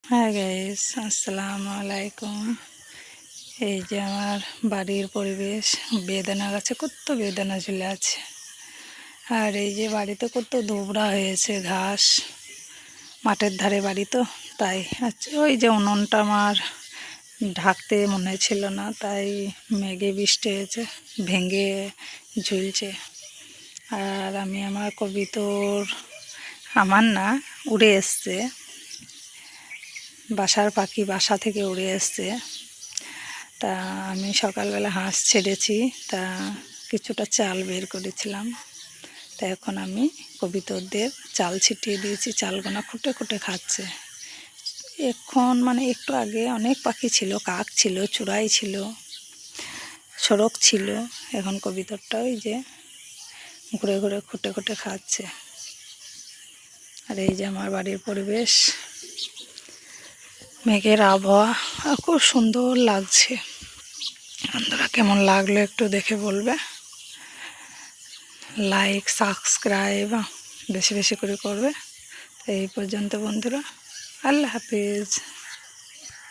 হ্যাঁ গাইস, আসসালামু আলাইকুম। এই যে আমার বাড়ির পরিবেশ, বেদানা গাছে কত বেদানা ঝুলে আছে। আর এই যে বাড়িতে কত দোবড়া হয়েছে ঘাস, মাঠের ধারে বাড়ি তো তাই। আচ্ছা, ওই যে উনুনটা আমার ঢাকতে মনে ছিল না, তাই মেঘে বৃষ্টি হয়েছে, ভেঙে ঝুলছে। আর আমি আমার কবিতর, আমার না, উড়ে এসছে, বাসার পাখি বাসা থেকে উড়ে এসছে। তা আমি সকালবেলা হাঁস ছেড়েছি, তা কিছুটা চাল বের করেছিলাম। তা এখন আমি কবিতরদের চাল ছিটিয়ে দিয়েছি, চালগোনা খুঁটে খুঁটে খাচ্ছে। এখন মানে একটু আগে অনেক পাখি ছিল, কাক ছিল, চূড়াই ছিল, সড়ক ছিল। এখন কবিতরটা ওই যে ঘুরে ঘুরে খুঁটে খুঁটে খাচ্ছে। আর এই যে আমার বাড়ির পরিবেশ, মেঘের আবহাওয়া, আর খুব সুন্দর লাগছে। বন্ধুরা কেমন লাগলো একটু দেখে বলবে। লাইক সাবস্ক্রাইব বেশি বেশি করে করবে। এই পর্যন্ত বন্ধুরা, আল্লাহ হাফিজ।